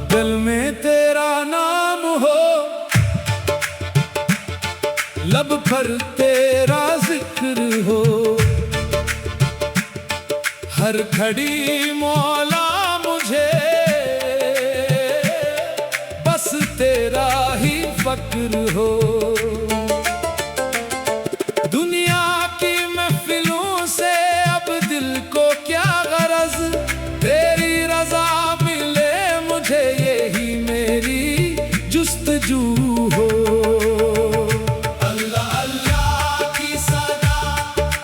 दिल में तेरा नाम हो, लब पर तेरा जिक्र हो, हर घड़ी मौला मुझे बस तेरा ही फक्र हो। दुनिया की महफिलों से अब दिल को क्या गरज, तेरी रजा मिले मुझे यही मेरी जुस्तजू हो। अल्लाह अल्लाह की सदा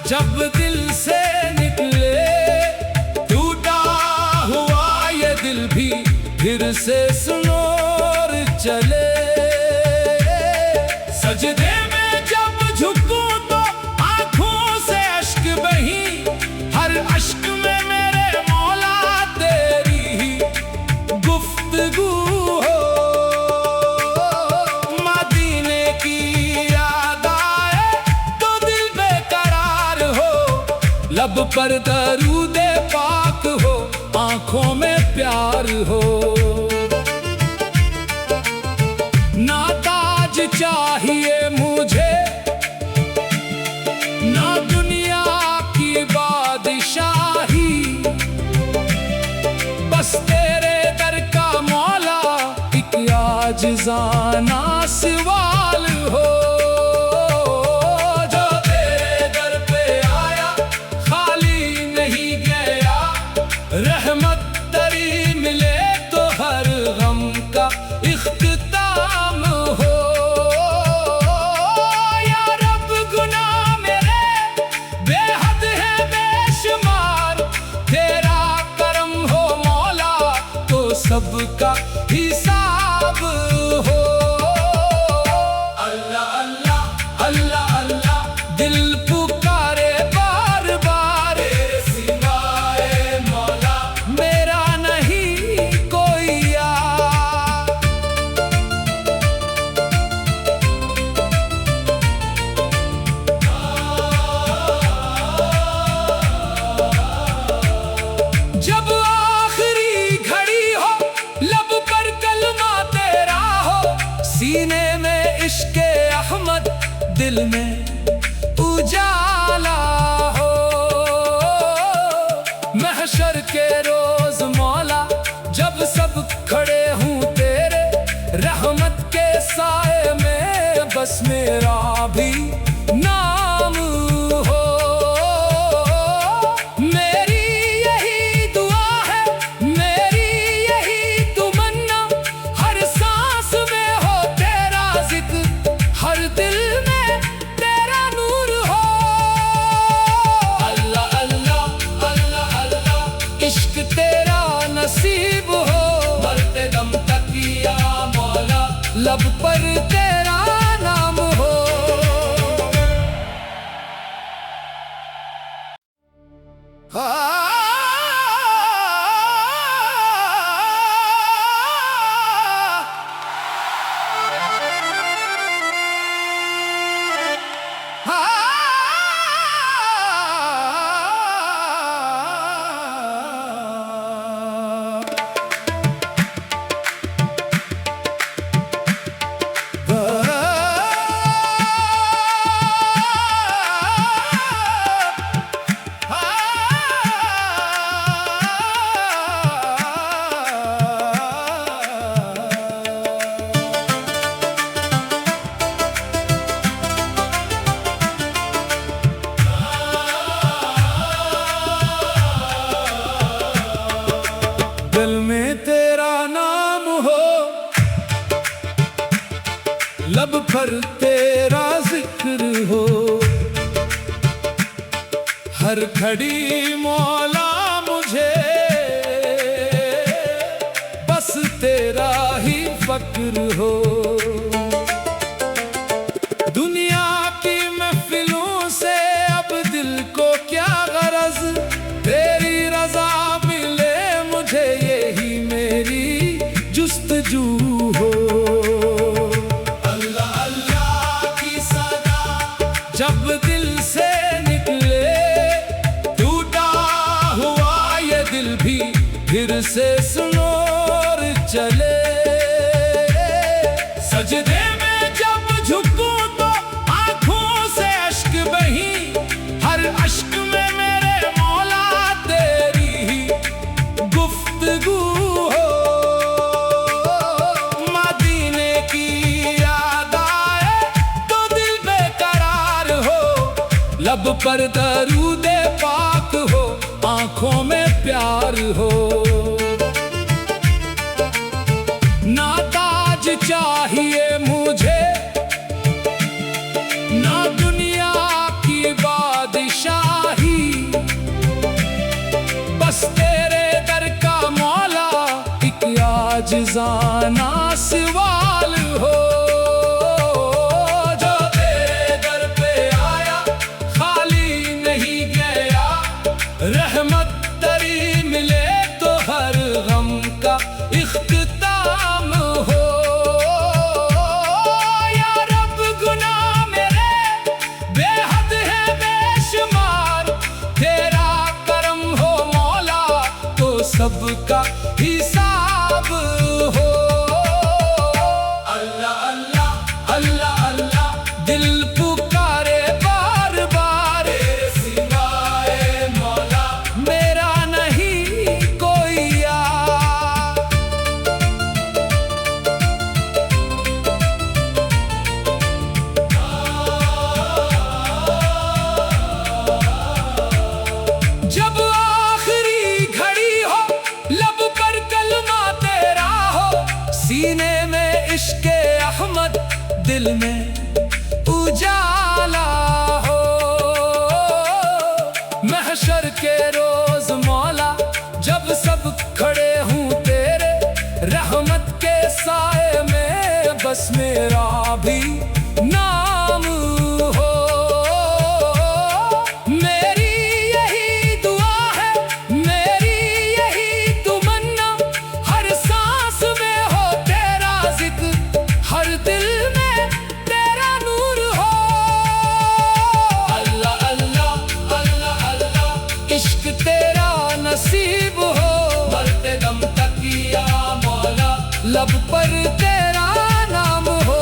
जब दिल से निकले, टूटा हुआ ये दिल भी फिर से सुनो और चले। सजदे में जब झुकूं तो आंखों से अश्क बही, हर अश्क में मेरे मौला तेरी ही गुफ्तगू हो। मदीने की याद आए तो दिल बेकरार हो, लब पर दरूदे पाक हो, आंखों में प्यार हो। ना ताज चाहिए मुझे, ना दुनिया की बादशाही, बस तेरे दर का मौला एक आजिज़ाना सवाल हो। जो तेरे दर पे आया खाली नहीं गया, रहमत तरी मिले तो हर गम का इख्तिताम हो। या रब गुनाह मेरे बेहद है बेशुमार, तेरा करम हो मौला तो सबका हिसाब हो। अल्लाह अल्लाह अल्लाह अल्लाह दिल पुकारे बार बार, तेरे सिवाए मौला मेरा नहीं कोई यार। जब आखिरी घड़ी हो, लब पर कलमा तेरा हो, सीने में इश्क़े अहमद, दिल में उजाला हो। महशर के रोज मौला जब सब खड़े हूँ तेरे रहमत के साए में, बस मेरा भी नाम हो। मेरी यही दुआ है, मेरी यही तमन्ना, हर सांस में हो तेरा जिक्र, हर दिल में तेरा नूर हो। अल्लाह अल्लाह अल्लाह अल्लाह इश्क तेरा नसीब हो, मरते दम तक या मौला लब पर तेरा नाम हो। भर तेरा जिक्र हो। हर घड़ी मौला मुझे बस तेरा ही फक्र हो। दुनिया की महफिलों से अब दिल को क्या गरज, तेरी रजा मिले मुझे यही मेरी जुस्तजू हो। अल्लाह अल्लाह की सदा जब दिल से निकले, टूटा हुआ ये दिल भी फिर से सुनो और चले। सजदे में जब झुकूं तो आंखों से अश्क बही, हर अश्क में मेरे मौला तेरी ही गुफ्तगू हो। मदीने की याद आए तो दिल बेकरार हो, लब पर दरूदे पाक हो, आंखों में प्यार हो। ना ताज चाहिए मुझे, ना दुनिया की बादशाही, बस तेरे दर का मौला एक आजिज़ाना सवाल हो। जो तेरे दर पे आया खाली नहीं गया, रहमत तरी मिले तो हर गम का इख्तिताम हो। या रब गुनाह मेरे बेहद है बेशुमार, तेरा करम हो मौला तो सबका हिसाब हो। अल्लाह अल्लाह अल्लाह अल्लाह दिल पुकारे बार बार, तेरे सिवाए मौला मेरा नहीं कोई यार। जब आखिरी घड़ी हो, लब पर कलमा तेरा हो, सीने में इश्क़े अहमद, दिल में उजाला हो। महशर के रोज मौला जब सब खड़े हूँ तेरे रहमत के साए में, बस मेरा भी नाम हो। मेरी यही दुआ है, मेरी यही तमन्ना, हर सांस में हो तेरा जिक्र, हर दिल में तेरा नूर हो। अल्लाह अल्लाह अल्लाह अल्लाह इश्क तेरा नसीब हो, मरते दम तक या मौला लब पर तेरा नाम हो।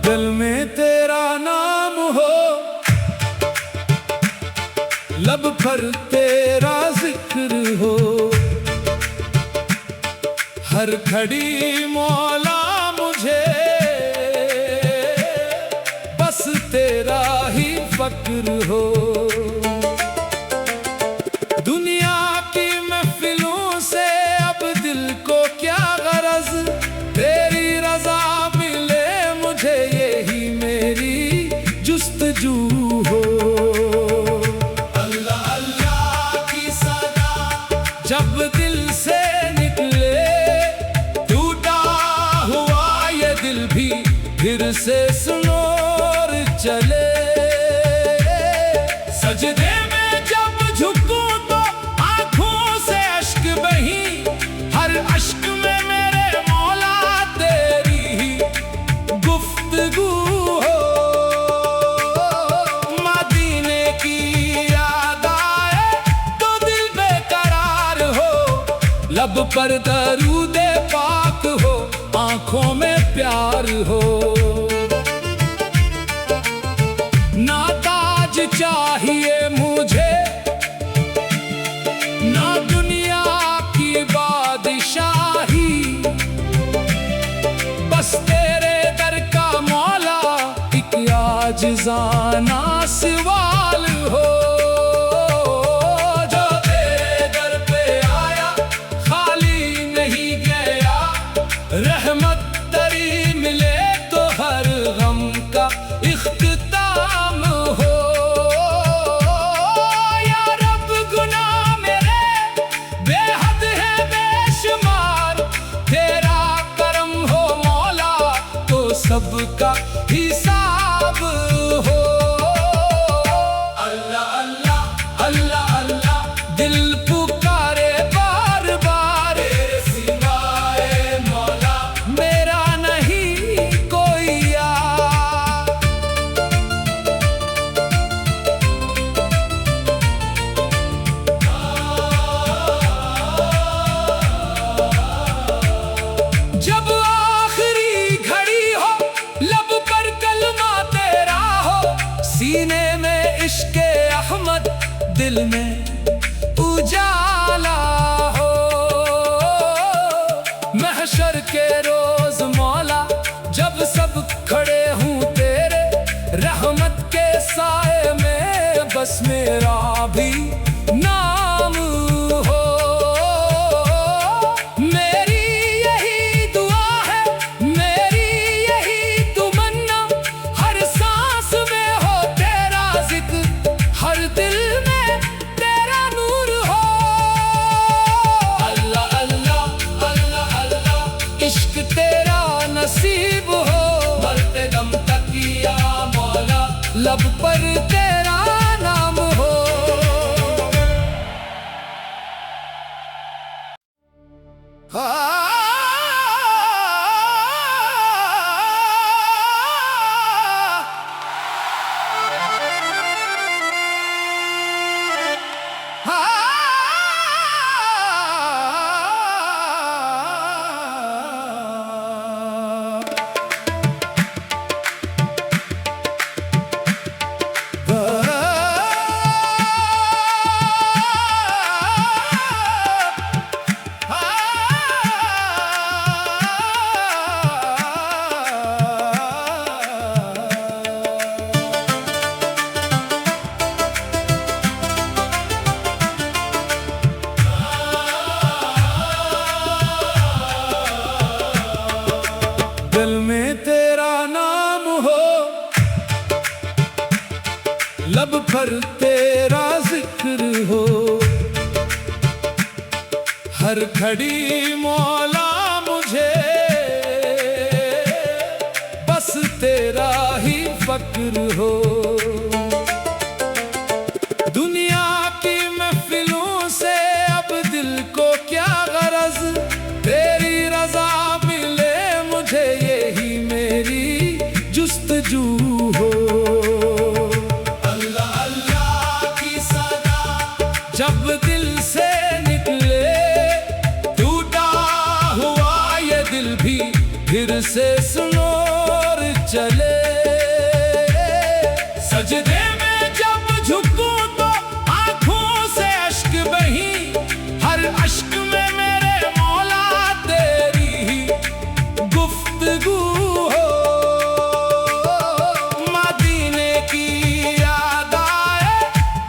दिल में तेरा नाम हो, लब पर तेरा जिक्र हो। हर घड़ी मौला मुझे बस तेरा ही फक्र हो। दुनिया की महफिलों से अब दिल को क्या गरज, तेरी रजा मिले मुझे यही मेरी जुस्तजू हो। अल्लाह अल्लाह की सदा जब दिल से निकले, टूटा हुआ ये दिल भी फिर से सुनो और चले। सजदे में जब झुकूं तो आंखों अश्क बही, हर अश्क में मेरे मौला तेरी ही गुफ्तगू हो। मदीने की याद आए तो दिल बेकरार हो, लब पर दरूदे पाक हो, आंखों में प्यार हो। ना ताज चाहिए मुझे, ना दुनिया की बादशाही, बस तेरे दर का मौला एक आजिज़ाना सवाल हो। जो तेरे दर पे आया खाली नहीं गया, रहमत तरी मिले तो हर गम का इख्तिताम हो। या रब गुनाह मेरे बेहद है बेशुमार, तेरा करम हो मौला तो सबका हिसाब हो। अल्लाह अल्लाह अल्लाह अल्लाह दिल पुकारे बार बार, तेरे सिवाए मौला मेरा नहीं कोई यार। जब आखिरी घड़ी हो, लब पर कलमा तेरा हो, सीने में इश्क़े अहमद, दिल में उजाला हो। महशर के रोज मौला जब सब खड़े हूँ तेरे रहमत के साए में, बस मेरा भी नाम हो। मेरी यही दुआ है, मेरी यही तमन्ना, हर सांस में हो तेरा जिक्र, हर दिल में तेरा नूर हो। अल्लाह अल्लाह अल्लाह अल्लाह इश्क तेरा नसीब हो, मरते दम तक या मौला लब पर तेरा नाम हो। दिल में तेरा नाम हो, लब पर तेरा जिक्र हो, हर घड़ी मौला मुझे बस तेरा ही फक्र हो। दुनिया की महफिलों से अब दिल को क्या गरज, तेरी रजा मिले मुझे यही मेरी जुस्तजू हो। अल्लाह अल्लाह की सदा जब दिल से निकले, टूटा हुआ ये दिल भी फिर से सुनो और चले। सजदे में जब झुकूं तो आंखों से अश्क बही, हर अश्क में मेरे मौला तेरी ही गुफ्तगू हो। मदीने की याद आए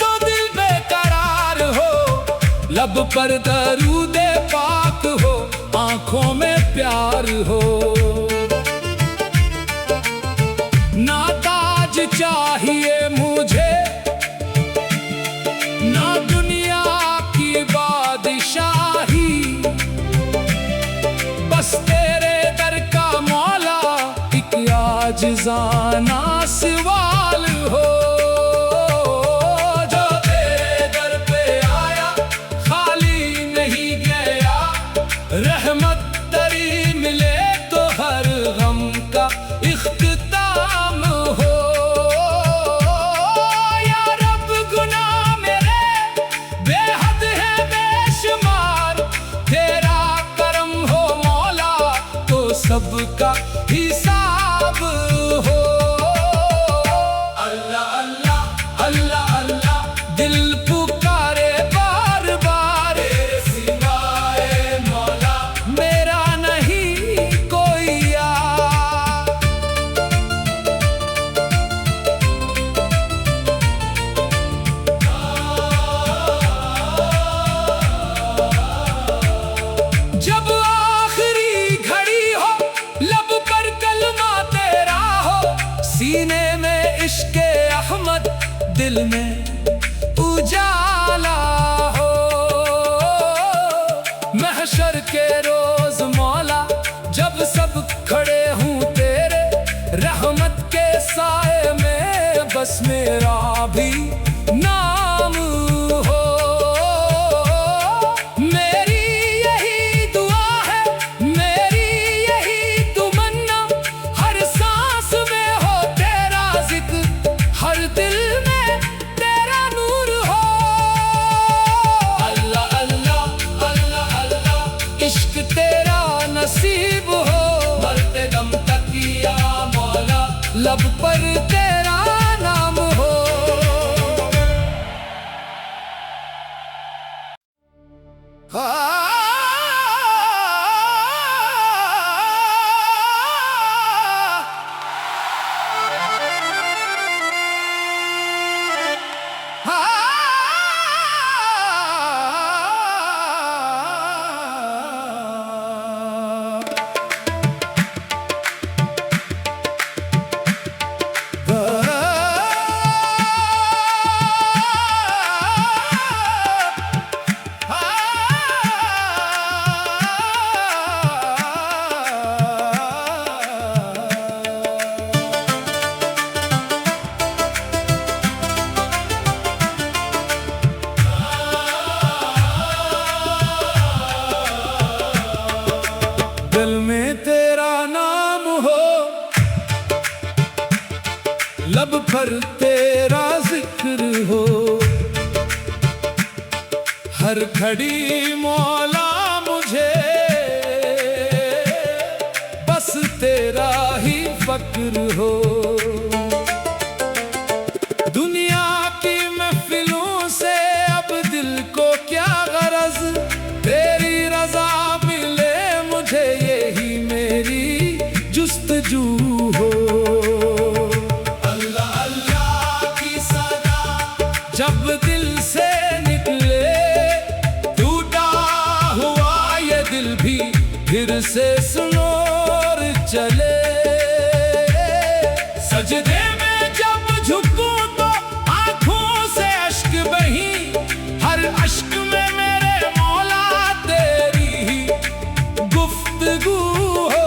तो दिल बेकरार हो, लब पर दरूदे पाक हो, आंखों में प्यार हो। ना ताज चाहिए मुझे, ना दुनिया की बादशाही, बस तेरे दर का मौला एक आजिज़ाना सवाल हो। जो तेरे दर पे आया खाली नहीं गया, सीने में इश्क़े अहमद, दिल में उजाला हो। महशर के रोज मौला, जब सब खड़े हूँ तेरे रहमत के साए में, बस मेरा भी नाम हो। मेरी यही दुआ है, मेरी यही तमन्ना, हर सांस में हो तेरा जिक्र, हर दिल में तेरा नूर हो। अल्लाह अल्लाह अल्लाह अल्लाह, इश्क तेरा नसीब हो। मरते दम तक या मौला, लब पर तेरा नाम हो। दिल में तेरा नाम हो, लब पर तेरा जिक्र हो। हर घड़ी मौला मुझे बस तेरा ही फक्र हो। दुनिया की महफिलों से अब दिल को क्या गरज, तेरी रजा मिले मुझे यही मेरी जुस्तजू हो। अल्लाह अल्लाह की सदा जब दिल से निकले, टूटा हुआ ये दिल भी फिर से सुनोर चले। सजदे में जब झुकूं तो आंखों से अश्क बही, हर अश्क में मेरे मौला तेरी ही गुफ्तगू हो।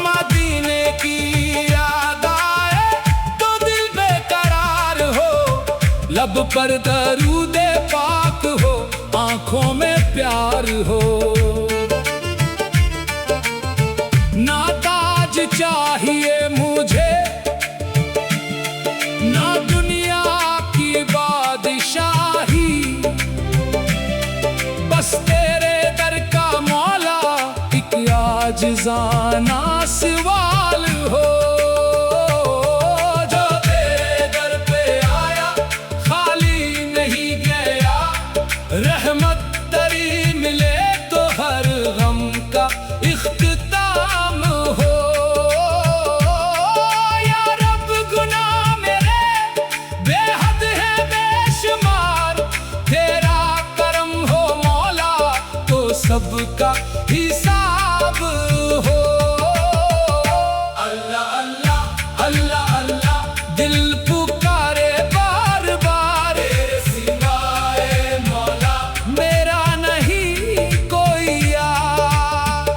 मदीने की याद आए तो दिल बेकरार हो, लब पर दरूदे पाक हो, आंखों में प्यार हो। ना ताज चाहिए मुझे, ना दुनिया की बादशाही, बस तेरे दर का मौला एक आजिज़ाना सवाल हो। जो तेरे दर पे आया खाली नहीं गया, रहमत तरी मिले तो हर गम का इख्तिताम हो। या रब गुनाह मेरे बेहद है बेशुमार, तेरा करम हो मौला तो सबका हिसाब हो। अल्लाह अल्लाह अल्लाह अल्लाह, दिल पुकारे बार बार, तेरे सिवाए मौला मेरा नहीं कोई यार।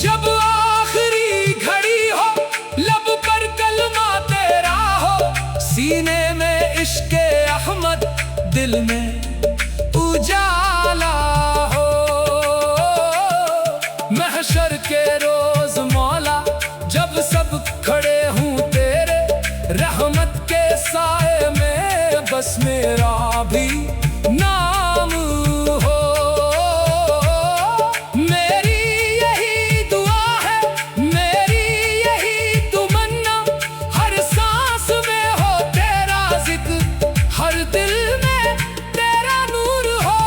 जब आखिरी घड़ी हो, लब पर कलमा तेरा हो, सीने में इश्क़े अहमद, दिल में उजाला हो। महशर के रोज मौला, जब सब खड़े हूँ तेरे रहमत के साए में, बस मेरा भी नाम हो। मेरी यही दुआ है, मेरी यही तमन्ना, हर सांस में हो तेरा जिक्र, हर दिल में तेरा नूर हो।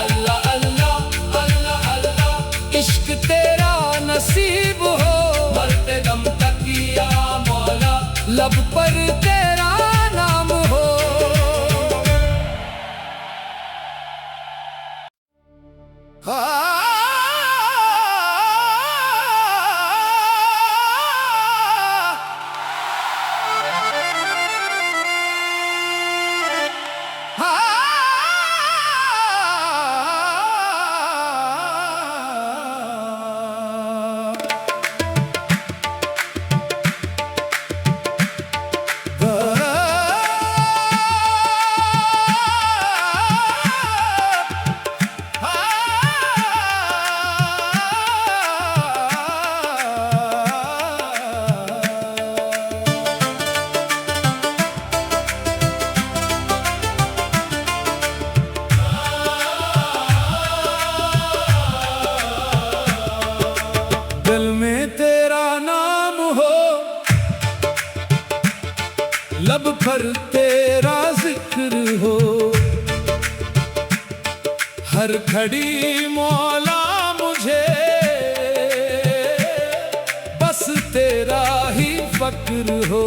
अल्लाह अल्लाह अल्लाह अल्लाह, इश्क तेरा नसीब हो। मरते दम तक या मौला, लब पर तेरा नाम हो। तेरा जिक्र हो। हर घड़ी मौला मुझे बस तेरा ही फक्र हो।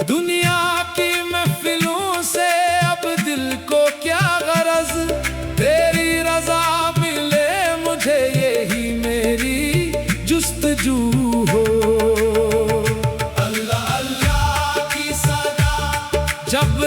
दुनिया की महफिलों से अब दिल को क्या गरज, तेरी रजा मिले मुझे यही मेरी जुस्तजू हो। अल्लाह अल्लाह की सदा जब